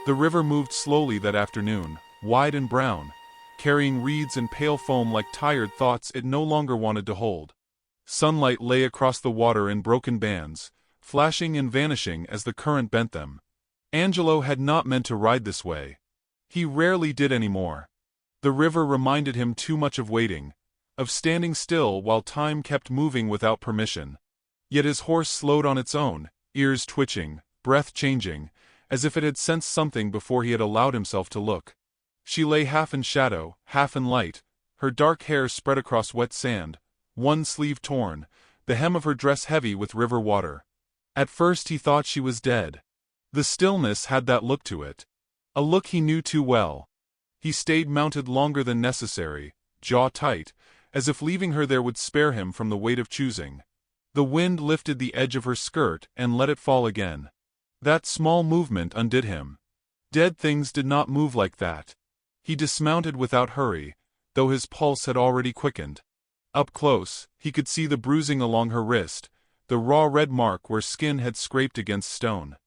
The river moved slowly that afternoon, wide and brown, carrying reeds and pale foam like tired thoughts it no longer wanted to hold. Sunlight lay across the water in broken bands, flashing and vanishing as the current bent them. Angelo had not meant to ride this way. He rarely did anymore. The river reminded him too much of waiting, of standing still while time kept moving without permission. Yet his horse slowed on its own, ears twitching, breath changing, as if it had sensed something before he had allowed himself to look. She lay half in shadow, half in light, her dark hair spread across wet sand, one sleeve torn, the hem of her dress heavy with river water. At first he thought she was dead. The stillness had that look to it. A look he knew too well. He stayed mounted longer than necessary, jaw tight, as if leaving her there would spare him from the weight of choosing. The wind lifted the edge of her skirt and let it fall again. That small movement undid him. Dead things did not move like that. He dismounted without hurry, though his pulse had already quickened. Up close, he could see the bruising along her wrist, the raw red mark where skin had scraped against stone.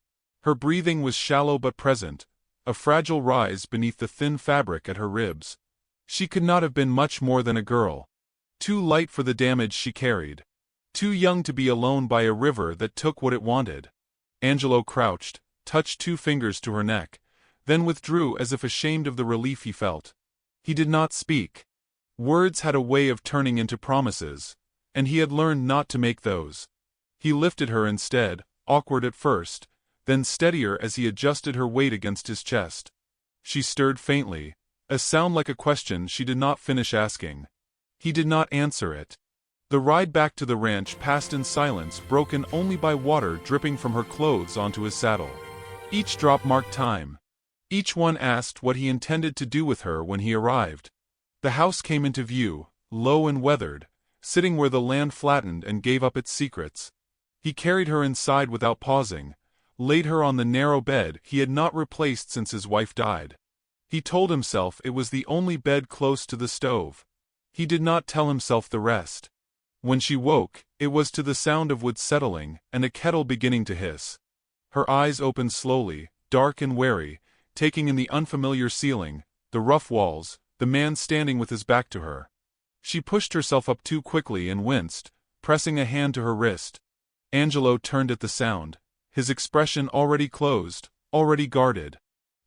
Her breathing was shallow but present, a fragile rise beneath the thin fabric at her ribs. She could not have been much more than a girl. Too light for the damage she carried. Too young to be alone by a river that took what it wanted. Angelo crouched, touched 2 fingers to her neck, then withdrew as if ashamed of the relief he felt. He did not speak. Words had a way of turning into promises, and he had learned not to make those. He lifted her instead, awkward at first, then steadier as he adjusted her weight against his chest. She stirred faintly, a sound like a question she did not finish asking. He did not answer it. The ride back to the ranch passed in silence, broken only by water dripping from her clothes onto his saddle. Each drop marked time. Each one asked what he intended to do with her when he arrived. The house came into view, low and weathered, sitting where the land flattened and gave up its secrets. He carried her inside without pausing, laid her on the narrow bed he had not replaced since his wife died. He told himself it was the only bed close to the stove. He did not tell himself the rest. When she woke, it was to the sound of wood settling and a kettle beginning to hiss. Her eyes opened slowly, dark and wary, taking in the unfamiliar ceiling, the rough walls, the man standing with his back to her. She pushed herself up too quickly and winced, pressing a hand to her wrist. Angelo turned at the sound, his expression already closed, already guarded.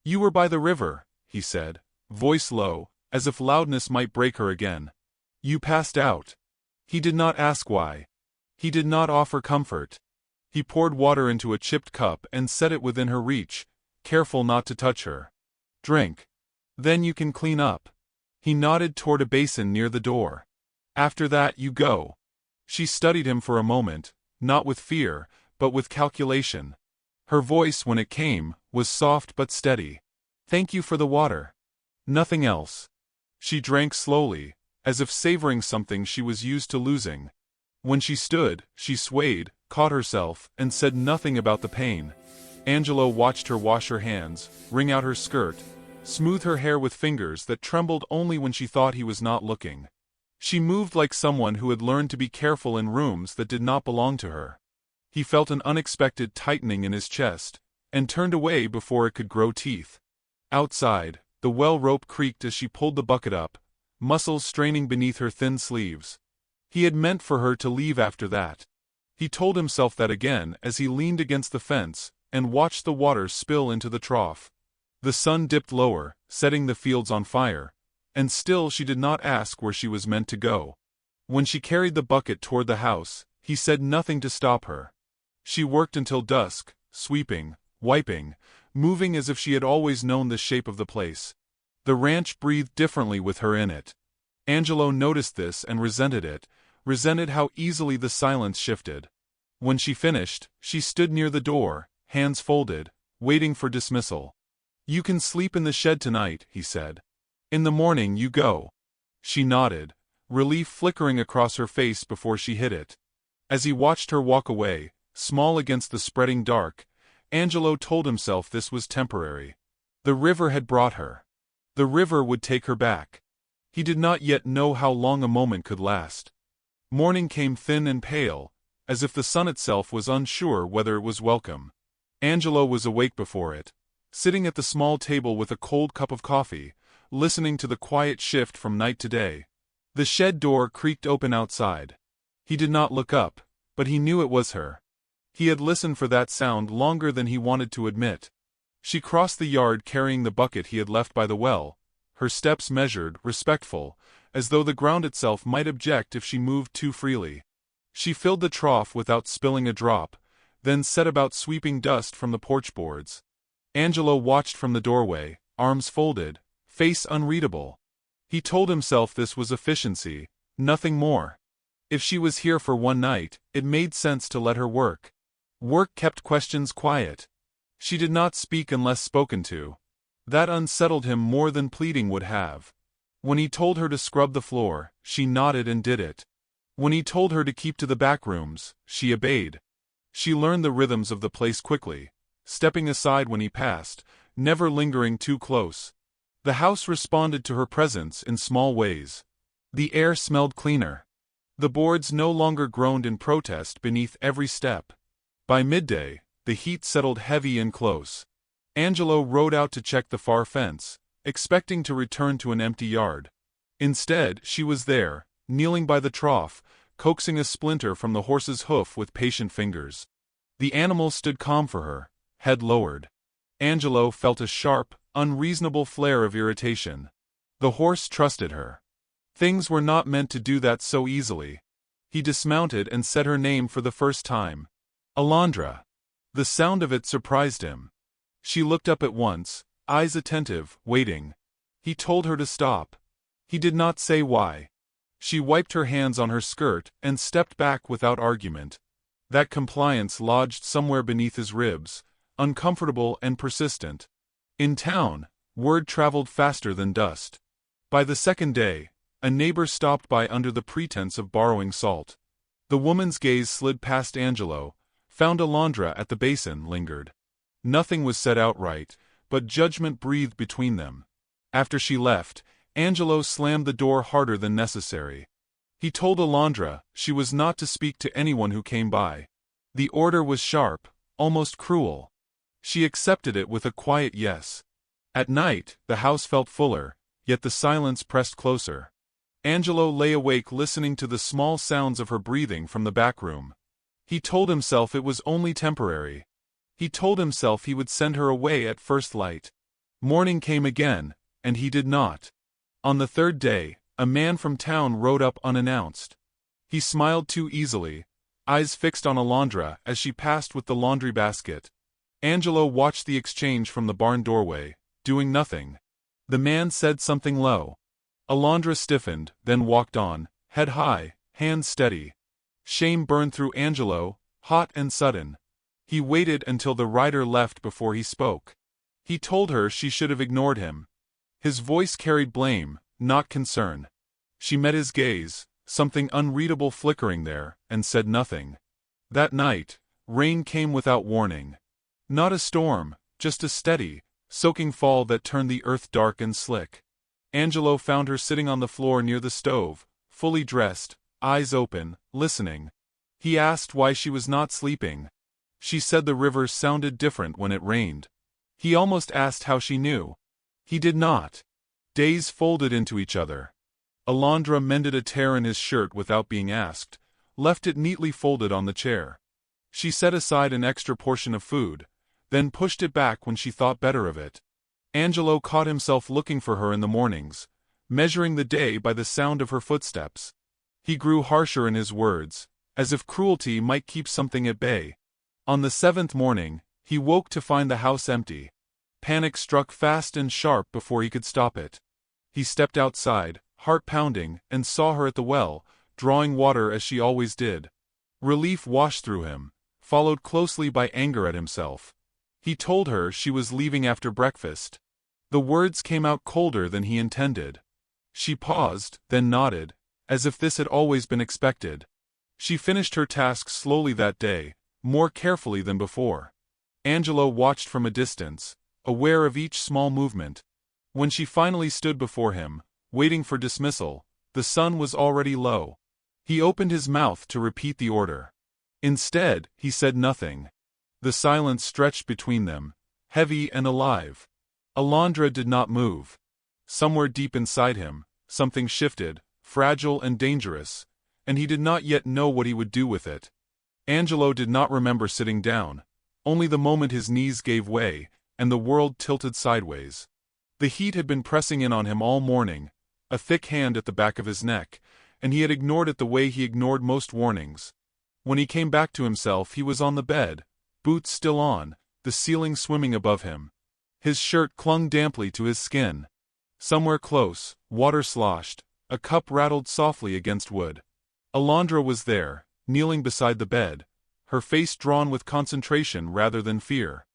"You were by the river," he said, voice low, as if loudness might break her again. "You passed out." He did not ask why. He did not offer comfort. He poured water into a chipped cup and set it within her reach, careful not to touch her. "Drink. Then you can clean up." He nodded toward a basin near the door. "After that you go." She studied him for a moment, not with fear, but with calculation. Her voice, when it came, was soft but steady. "Thank you for the water." "Nothing else." She drank slowly, as if savoring something she was used to losing. When she stood, she swayed, caught herself, and said nothing about the pain. Angelo watched her wash her hands, wring out her skirt, smooth her hair with fingers that trembled only when she thought he was not looking. She moved like someone who had learned to be careful in rooms that did not belong to her. He felt an unexpected tightening in his chest, and turned away before it could grow teeth. Outside, the well rope creaked as she pulled the bucket up, muscles straining beneath her thin sleeves. He had meant for her to leave after that. He told himself that again as he leaned against the fence and watched the water spill into the trough. The sun dipped lower, setting the fields on fire, and still she did not ask where she was meant to go. When she carried the bucket toward the house, he said nothing to stop her. She worked until dusk, sweeping, wiping, moving as if she had always known the shape of the place. The ranch breathed differently with her in it. Angelo noticed this and resented it, resented how easily the silence shifted. When she finished, she stood near the door, hands folded, waiting for dismissal. "You can sleep in the shed tonight," he said. "In the morning you go." She nodded, relief flickering across her face before she hid it. As he watched her walk away, small against the spreading dark, Angelo told himself this was temporary. The river had brought her. The river would take her back. He did not yet know how long a moment could last. Morning came thin and pale, as if the sun itself was unsure whether it was welcome. Angelo was awake before it, sitting at the small table with a cold cup of coffee, listening to the quiet shift from night to day. The shed door creaked open outside. He did not look up, but he knew it was her. He had listened for that sound longer than he wanted to admit. She crossed the yard carrying the bucket he had left by the well, her steps measured, respectful, as though the ground itself might object if she moved too freely. She filled the trough without spilling a drop, then set about sweeping dust from the porch boards. Angelo watched from the doorway, arms folded, face unreadable. He told himself this was efficiency, nothing more. If she was here for one night, it made sense to let her work. Work kept questions quiet. She did not speak unless spoken to. That unsettled him more than pleading would have. When he told her to scrub the floor, she nodded and did it. When he told her to keep to the back rooms, she obeyed. She learned the rhythms of the place quickly, stepping aside when he passed, never lingering too close. The house responded to her presence in small ways. The air smelled cleaner. The boards no longer groaned in protest beneath every step. By midday, the heat settled heavy and close. Angelo rode out to check the far fence, expecting to return to an empty yard. Instead, she was there, kneeling by the trough, coaxing a splinter from the horse's hoof with patient fingers. The animal stood calm for her, head lowered. Angelo felt a sharp, unreasonable flare of irritation. The horse trusted her. Things were not meant to do that so easily. He dismounted and said her name for the first time. Alondra. The sound of it surprised him. She looked up at once, eyes attentive, waiting. He told her to stop. He did not say why. She wiped her hands on her skirt and stepped back without argument. That compliance lodged somewhere beneath his ribs, uncomfortable and persistent. In town, word traveled faster than dust. By the second day, a neighbor stopped by under the pretense of borrowing salt. The woman's gaze slid past Angelo, found Alondra at the basin, lingered. Nothing was said outright, but judgment breathed between them. After she left, Angelo slammed the door harder than necessary. He told Alondra she was not to speak to anyone who came by. The order was sharp, almost cruel. She accepted it with a quiet yes. At night, the house felt fuller, yet the silence pressed closer. Angelo lay awake listening to the small sounds of her breathing from the back room. He told himself it was only temporary. He told himself he would send her away at first light. Morning came again, and he did not. On the third day, a man from town rode up unannounced. He smiled too easily, eyes fixed on Alondra as she passed with the laundry basket. Angelo watched the exchange from the barn doorway, doing nothing. The man said something low. Alondra stiffened, then walked on, head high, hands steady. Shame burned through Angelo, hot and sudden. He waited until the rider left before he spoke. He told her she should have ignored him. His voice carried blame, not concern. She met his gaze, something unreadable flickering there, and said nothing. That night, rain came without warning. Not a storm, just a steady, soaking fall that turned the earth dark and slick. Angelo found her sitting on the floor near the stove, fully dressed, eyes open, listening. He asked why she was not sleeping. She said the river sounded different when it rained. He almost asked how she knew. He did not. Days folded into each other. Alondra mended a tear in his shirt without being asked, left it neatly folded on the chair. She set aside an extra portion of food, then pushed it back when she thought better of it. Angelo caught himself looking for her in the mornings, measuring the day by the sound of her footsteps. He grew harsher in his words, as if cruelty might keep something at bay. On the seventh morning, he woke to find the house empty. Panic struck fast and sharp before he could stop it. He stepped outside, heart pounding, and saw her at the well, drawing water as she always did. Relief washed through him, followed closely by anger at himself. He told her she was leaving after breakfast. The words came out colder than he intended. She paused, then nodded, as if this had always been expected. She finished her task slowly that day, more carefully than before. Angelo watched from a distance, aware of each small movement. When she finally stood before him, waiting for dismissal, the sun was already low. He opened his mouth to repeat the order. Instead, he said nothing. The silence stretched between them, heavy and alive. Alondra did not move. Somewhere deep inside him, something shifted, fragile and dangerous, and he did not yet know what he would do with it. Angelo did not remember sitting down, only the moment his knees gave way, and the world tilted sideways. The heat had been pressing in on him all morning, a thick hand at the back of his neck, and he had ignored it the way he ignored most warnings. When he came back to himself, he was on the bed, boots still on, the ceiling swimming above him. His shirt clung damply to his skin. Somewhere close, water sloshed, a cup rattled softly against wood. Alondra was there, kneeling beside the bed, her face drawn with concentration rather than fear.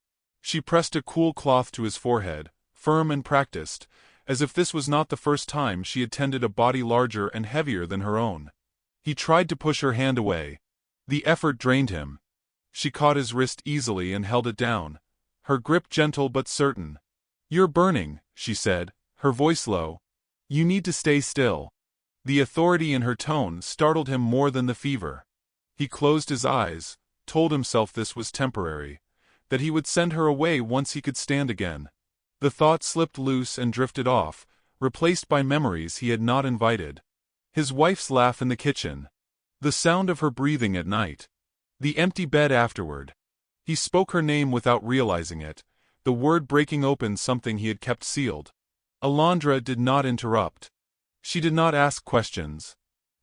She pressed a cool cloth to his forehead, firm and practiced, as if this was not the first time she had tended a body larger and heavier than her own. He tried to push her hand away. The effort drained him. She caught his wrist easily and held it down, her grip gentle but certain. "You're burning," she said, her voice low. "You need to stay still." The authority in her tone startled him more than the fever. He closed his eyes, told himself this was temporary, that he would send her away once he could stand again. The thought slipped loose and drifted off, replaced by memories he had not invited. His wife's laugh in the kitchen. The sound of her breathing at night. The empty bed afterward. He spoke her name without realizing it, the word breaking open something he had kept sealed. Alondra did not interrupt. She did not ask questions.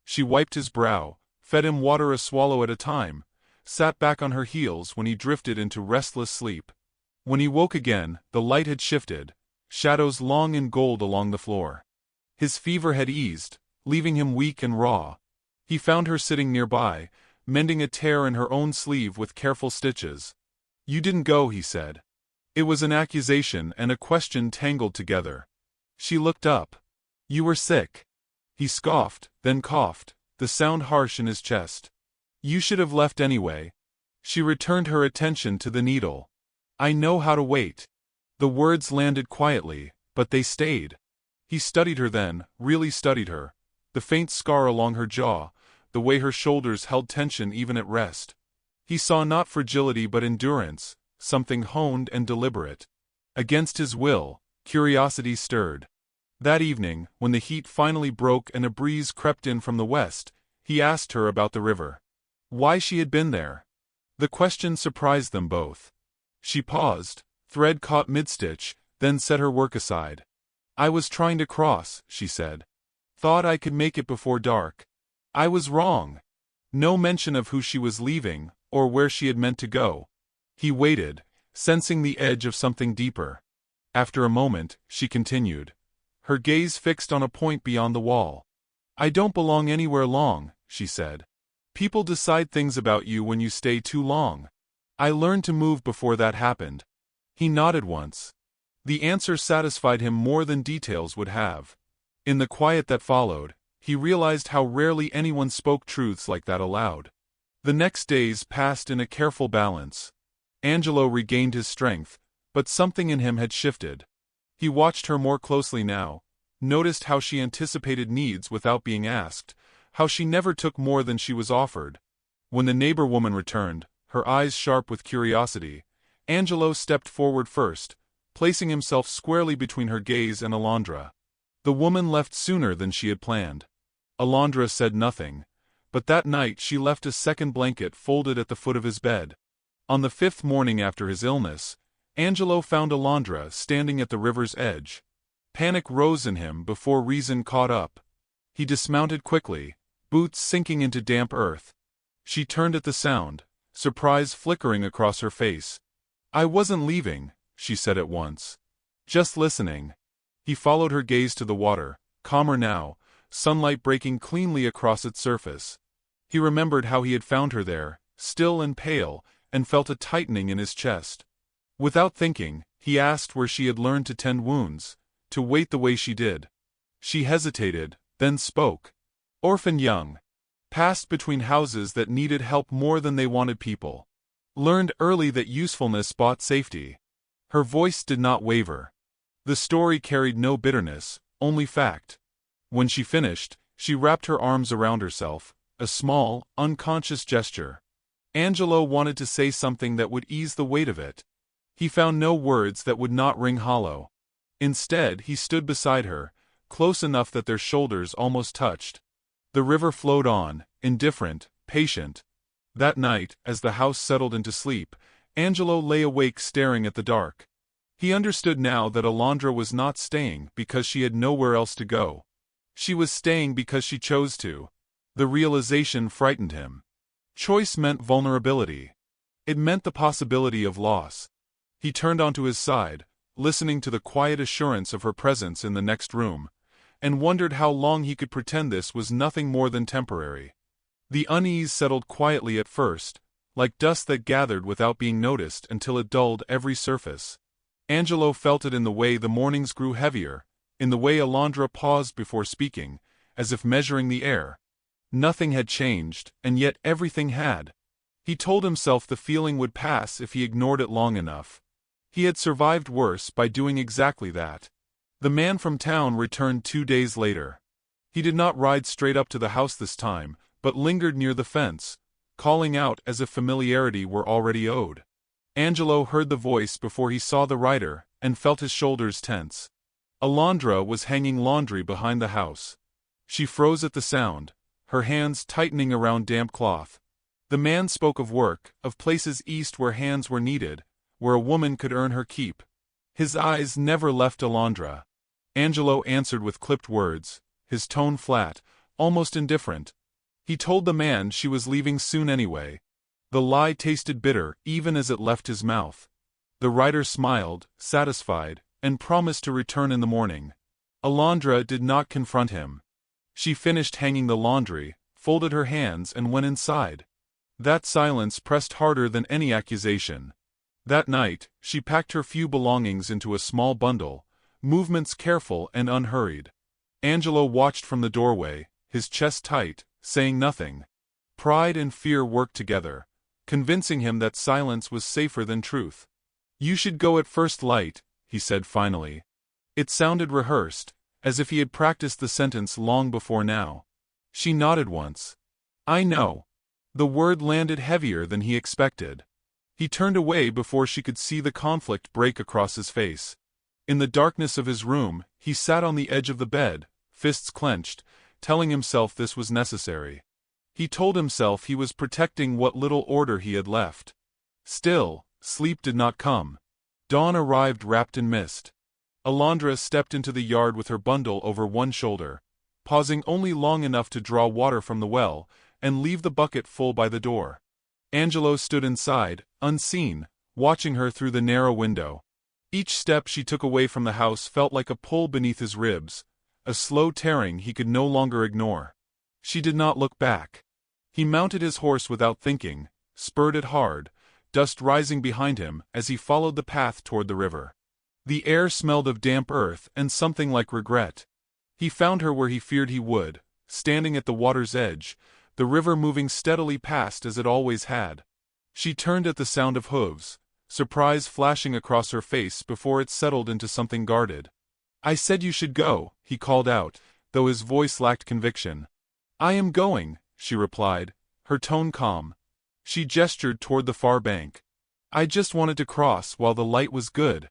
She wiped his brow, fed him water a swallow at a time, sat back on her heels when he drifted into restless sleep. When he woke again, the light had shifted, shadows long in gold along the floor. His fever had eased, leaving him weak and raw. He found her sitting nearby, mending a tear in her own sleeve with careful stitches. "You didn't go," he said. It was an accusation and a question tangled together. She looked up. "You were sick." He scoffed, then coughed, the sound harsh in his chest. "You should have left anyway." She returned her attention to the needle. "I know how to wait." The words landed quietly, but they stayed. He studied her then, really studied her. The faint scar along her jaw, the way her shoulders held tension even at rest. He saw not fragility but endurance, something honed and deliberate. Against his will, curiosity stirred. That evening, when the heat finally broke and a breeze crept in from the west, he asked her about the river. Why she had been there. The question surprised them both. She paused, thread caught mid-stitch, then set her work aside. "I was trying to cross," she said. "Thought I could make it before dark. I was wrong." No mention of who she was leaving, or where she had meant to go. He waited, sensing the edge of something deeper. After a moment, she continued, her gaze fixed on a point beyond the wall. "I don't belong anywhere long," she said. "People decide things about you when you stay too long. I learned to move before that happened." He nodded once. The answer satisfied him more than details would have. In the quiet that followed, he realized how rarely anyone spoke truths like that aloud. The next days passed in a careful balance. Angelo regained his strength, but something in him had shifted. He watched her more closely now, noticed how she anticipated needs without being asked, how she never took more than she was offered. When the neighbor woman returned, her eyes sharp with curiosity, Angelo stepped forward first, placing himself squarely between her gaze and Alondra. The woman left sooner than she had planned. Alondra said nothing, but that night she left a second blanket folded at the foot of his bed. On the 5th morning after his illness, Angelo found Alondra standing at the river's edge. Panic rose in him before reason caught up. He dismounted quickly, boots sinking into damp earth. She turned at the sound, surprise flickering across her face. "I wasn't leaving," she said at once. "Just listening." He followed her gaze to the water, calmer now, sunlight breaking cleanly across its surface. He remembered how he had found her there, still and pale, and felt a tightening in his chest. Without thinking, he asked where she had learned to tend wounds, to wait the way she did. She hesitated, then spoke. "Orphaned young. Passed between houses that needed help more than they wanted people. Learned early that usefulness bought safety." Her voice did not waver. The story carried no bitterness, only fact. When she finished, she wrapped her arms around herself, a small, unconscious gesture. Angelo wanted to say something that would ease the weight of it. He found no words that would not ring hollow. Instead, he stood beside her, close enough that their shoulders almost touched. The river flowed on, indifferent, patient. That night, as the house settled into sleep, Angelo lay awake staring at the dark. He understood now that Alondra was not staying because she had nowhere else to go. She was staying because she chose to. The realization frightened him. Choice meant vulnerability. It meant the possibility of loss. He turned onto his side, listening to the quiet assurance of her presence in the next room, and wondered how long he could pretend this was nothing more than temporary. The unease settled quietly at first, like dust that gathered without being noticed until it dulled every surface. Angelo felt it in the way the mornings grew heavier, in the way Alondra paused before speaking, as if measuring the air. Nothing had changed, and yet everything had. He told himself the feeling would pass if he ignored it long enough. He had survived worse by doing exactly that. The man from town returned 2 days later. He did not ride straight up to the house this time, but lingered near the fence, calling out as if familiarity were already owed. Angelo heard the voice before he saw the rider, and felt his shoulders tense. Alondra was hanging laundry behind the house. She froze at the sound, her hands tightening around damp cloth. The man spoke of work, of places east where hands were needed, where a woman could earn her keep. His eyes never left Alondra. Angelo answered with clipped words, his tone flat, almost indifferent. He told the man she was leaving soon anyway. The lie tasted bitter even as it left his mouth. The rider smiled, satisfied, and promised to return in the morning. Alondra did not confront him. She finished hanging the laundry, folded her hands and went inside. That silence pressed harder than any accusation. That night, she packed her few belongings into a small bundle, movements careful and unhurried. Angelo watched from the doorway, his chest tight, saying nothing. Pride and fear worked together, convincing him that silence was safer than truth. "You should go at first light," he said finally. It sounded rehearsed, as if he had practiced the sentence long before now. She nodded once. "I know." The word landed heavier than he expected. He turned away before she could see the conflict break across his face. In the darkness of his room, he sat on the edge of the bed, fists clenched, telling himself this was necessary. He told himself he was protecting what little order he had left. Still, sleep did not come. Dawn arrived wrapped in mist. Alondra stepped into the yard with her bundle over one shoulder, pausing only long enough to draw water from the well and leave the bucket full by the door. Angelo stood inside, unseen, watching her through the narrow window. Each step she took away from the house felt like a pull beneath his ribs, a slow tearing he could no longer ignore. She did not look back. He mounted his horse without thinking, spurred it hard, dust rising behind him as he followed the path toward the river. The air smelled of damp earth and something like regret. He found her where he feared he would, standing at the water's edge, the river moving steadily past as it always had. She turned at the sound of hooves, surprise flashing across her face before it settled into something guarded. "I said you should go," he called out, though his voice lacked conviction. "I am going," she replied, her tone calm. She gestured toward the far bank. "I just wanted to cross while the light was good."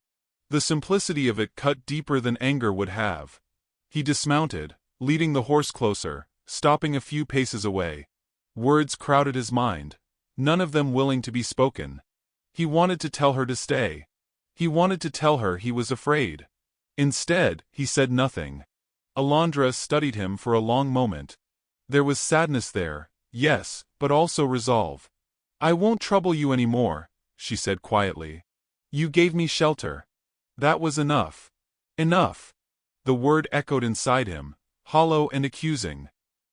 The simplicity of it cut deeper than anger would have. He dismounted, leading the horse closer, stopping a few paces away. Words crowded his mind, none of them willing to be spoken. He wanted to tell her to stay. He wanted to tell her he was afraid. Instead, he said nothing. Alondra studied him for a long moment. There was sadness there, yes, but also resolve. "I won't trouble you any more," she said quietly. "You gave me shelter. That was enough." Enough. The word echoed inside him, hollow and accusing.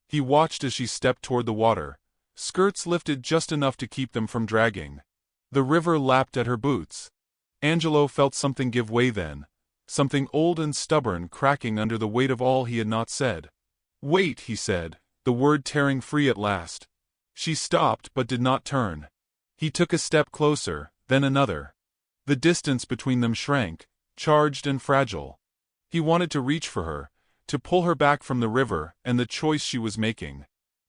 He watched as she stepped toward the water, skirts lifted just enough to keep them from dragging. The river lapped at her boots. Angelo felt something give way then, something old and stubborn cracking under the weight of all he had not said. "Wait," he said, the word tearing free at last. She stopped but did not turn. He took a step closer, then another. The distance between them shrank, charged and fragile. He wanted to reach for her, to pull her back from the river and the choice she was making.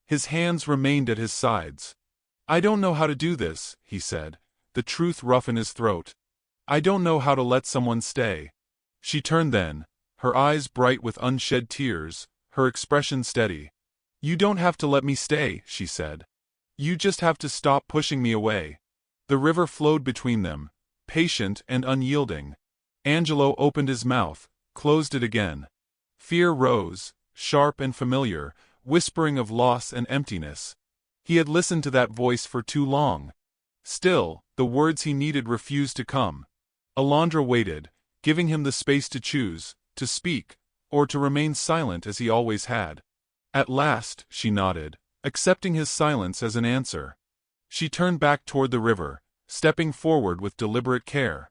His hands remained at his sides. "I don't know how to do this," he said, the truth rough in his throat. I don't know how to let someone stay. She turned then, her eyes bright with unshed tears, her expression steady. You don't have to let me stay, she said. You just have to stop pushing me away. The river flowed between them, patient and unyielding. Angelo opened his mouth, closed it again. Fear rose, sharp and familiar, whispering of loss and emptiness. He had listened to that voice for too long. Still, the words he needed refused to come. Alondra waited, giving him the space to choose, to speak, or to remain silent as he always had. At last, she nodded, accepting his silence as an answer. She turned back toward the river, stepping forward with deliberate care.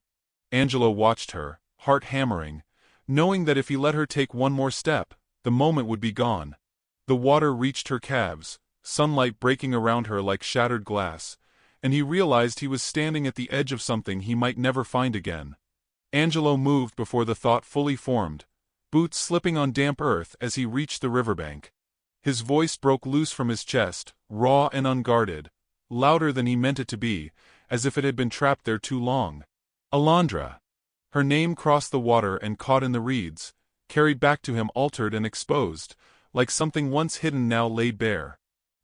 Angelo watched her, heart hammering, knowing that if he let her take one more step, the moment would be gone. The water reached her calves, sunlight breaking around her like shattered glass, and he realized he was standing at the edge of something he might never find again. Angelo moved before the thought fully formed, boots slipping on damp earth as he reached the riverbank. His voice broke loose from his chest, raw and unguarded, louder than he meant it to be, as if it had been trapped there too long. Alondra. Her name crossed the water and caught in the reeds, carried back to him altered and exposed, like something once hidden now laid bare.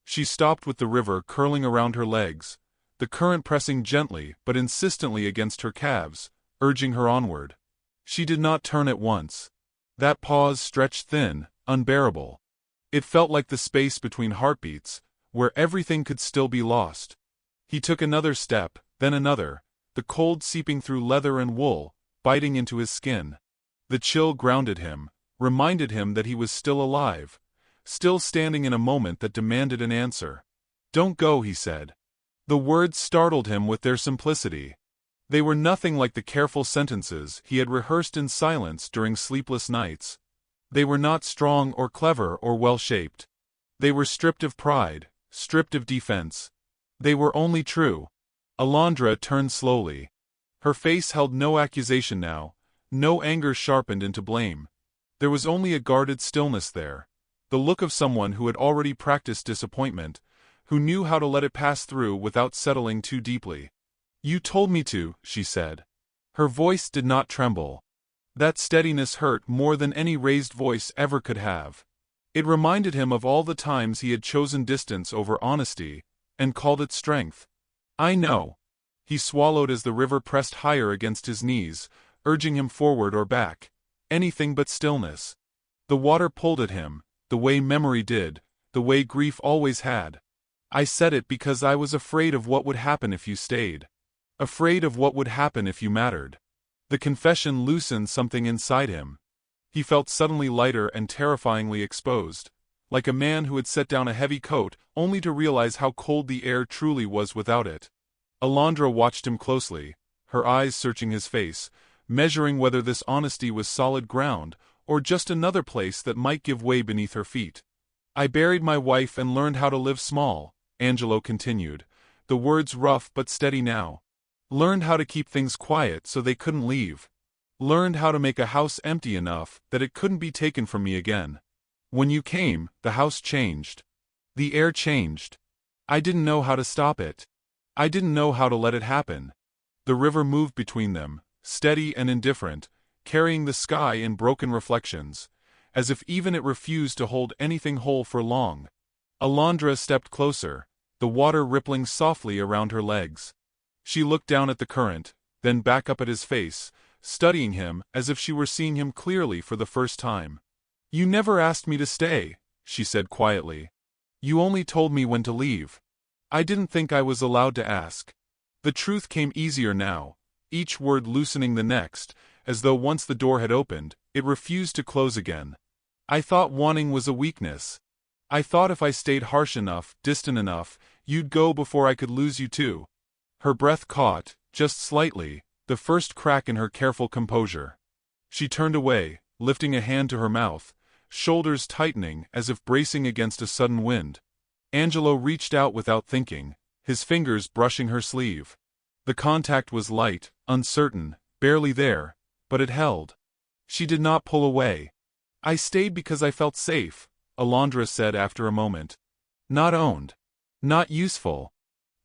She stopped with the river curling around her legs, the current pressing gently but insistently against her calves, urging her onward. She did not turn at once. That pause stretched thin, unbearable. It felt like the space between heartbeats, where everything could still be lost. He took another step, then another, the cold seeping through leather and wool, biting into his skin. The chill grounded him, reminded him that he was still alive, still standing in a moment that demanded an answer. Don't go, he said. The words startled him with their simplicity. They were nothing like the careful sentences he had rehearsed in silence during sleepless nights. They were not strong or clever or well-shaped. They were stripped of pride, stripped of defense. They were only true. Alondra turned slowly. Her face held no accusation now, no anger sharpened into blame. There was only a guarded stillness there, the look of someone who had already practiced disappointment, who knew how to let it pass through without settling too deeply. You told me to, she said. Her voice did not tremble. That steadiness hurt more than any raised voice ever could have. It reminded him of all the times he had chosen distance over honesty, and called it strength. I know. He swallowed as the river pressed higher against his knees, urging him forward or back. Anything but stillness. The water pulled at him, the way memory did, the way grief always had. I said it because I was afraid of what would happen if you stayed. Afraid of what would happen if you mattered. The confession loosened something inside him. He felt suddenly lighter and terrifyingly exposed, like a man who had set down a heavy coat only to realize how cold the air truly was without it. Alondra watched him closely, her eyes searching his face, measuring whether this honesty was solid ground or just another place that might give way beneath her feet. I buried my wife and learned how to live small, Angelo continued, the words rough but steady now. Learned how to keep things quiet so they couldn't leave. Learned how to make a house empty enough that it couldn't be taken from me again. When you came, the house changed. The air changed. I didn't know how to stop it. I didn't know how to let it happen. The river moved between them, steady and indifferent, carrying the sky in broken reflections, as if even it refused to hold anything whole for long. Alondra stepped closer, the water rippling softly around her legs. She looked down at the current, then back up at his face, studying him as if she were seeing him clearly for the first time. You never asked me to stay, she said quietly. You only told me when to leave. I didn't think I was allowed to ask. The truth came easier now, each word loosening the next, as though once the door had opened, it refused to close again. I thought wanting was a weakness. I thought if I stayed harsh enough, distant enough, you'd go before I could lose you too. Her breath caught, just slightly, the first crack in her careful composure. She turned away, lifting a hand to her mouth, shoulders tightening as if bracing against a sudden wind. Angelo reached out without thinking, his fingers brushing her sleeve. The contact was light, uncertain, barely there, but it held. She did not pull away. I stayed because I felt safe, Alondra said after a moment. Not owned. Not useful.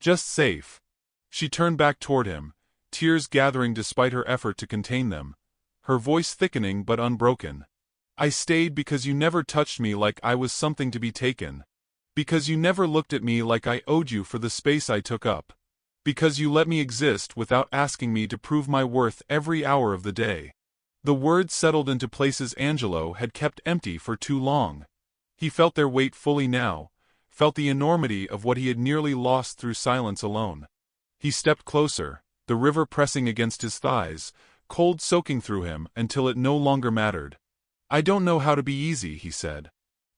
Just safe. She turned back toward him, tears gathering despite her effort to contain them, her voice thickening but unbroken. I stayed because you never touched me like I was something to be taken. Because you never looked at me like I owed you for the space I took up. Because you let me exist without asking me to prove my worth every hour of the day. The words settled into places Angelo had kept empty for too long. He felt their weight fully now, felt the enormity of what he had nearly lost through silence alone. He stepped closer, the river pressing against his thighs, cold soaking through him until it no longer mattered. I don't know how to be easy, he said.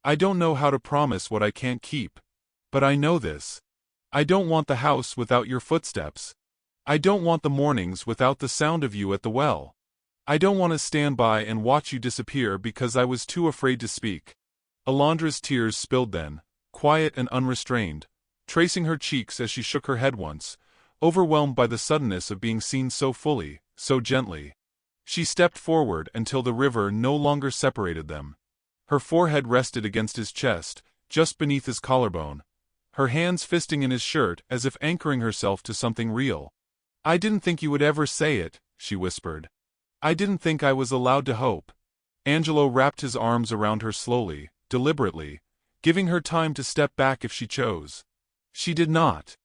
I don't know how to promise what I can't keep. But I know this. I don't want the house without your footsteps. I don't want the mornings without the sound of you at the well. I don't want to stand by and watch you disappear because I was too afraid to speak. Alondra's tears spilled then, quiet and unrestrained, tracing her cheeks as she shook her head once, overwhelmed by the suddenness of being seen so fully, so gently. She stepped forward until the river no longer separated them. Her forehead rested against his chest, just beneath his collarbone, her hands fisting in his shirt as if anchoring herself to something real. I didn't think you would ever say it, she whispered. I didn't think I was allowed to hope. Angelo wrapped his arms around her slowly, deliberately, giving her time to step back if she chose. She did not.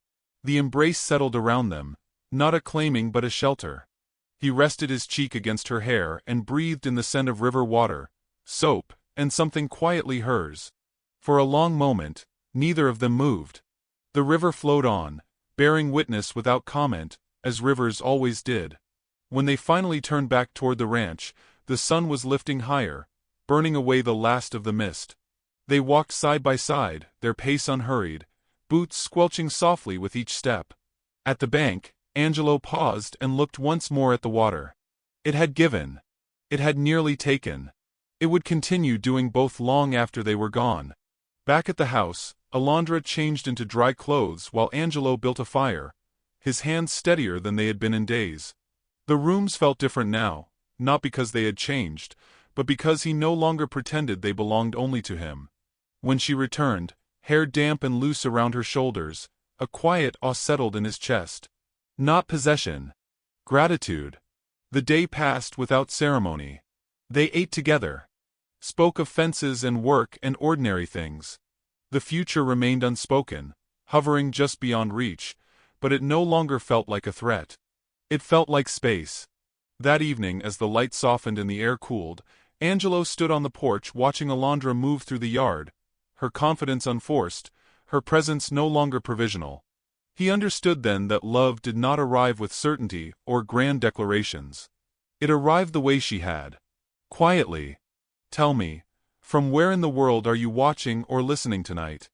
The embrace settled around them, not a claiming but a shelter. He rested his cheek against her hair and breathed in the scent of river water, soap, and something quietly hers. For a long moment, neither of them moved. The river flowed on, bearing witness without comment, as rivers always did. When they finally turned back toward the ranch, the sun was lifting higher, burning away the last of the mist. They walked side by side, their pace unhurried, boots squelching softly with each step. At the bank, Angelo paused and looked once more at the water. It had given. It had nearly taken. It would continue doing both long after they were gone. Back at the house, Alondra changed into dry clothes while Angelo built a fire, his hands steadier than they had been in days. The rooms felt different now, not because they had changed, but because he no longer pretended they belonged only to him. When she returned, hair damp and loose around her shoulders, a quiet awe settled in his chest. Not possession. Gratitude. The day passed without ceremony. They ate together. Spoke of fences and work and ordinary things. The future remained unspoken, hovering just beyond reach, but it no longer felt like a threat. It felt like space. That evening, as the light softened and the air cooled, Angelo stood on the porch watching Alondra move through the yard, her confidence unforced, her presence no longer provisional. He understood then that love did not arrive with certainty or grand declarations. It arrived the way she had. Quietly. Tell me, from where in the world are you watching or listening tonight?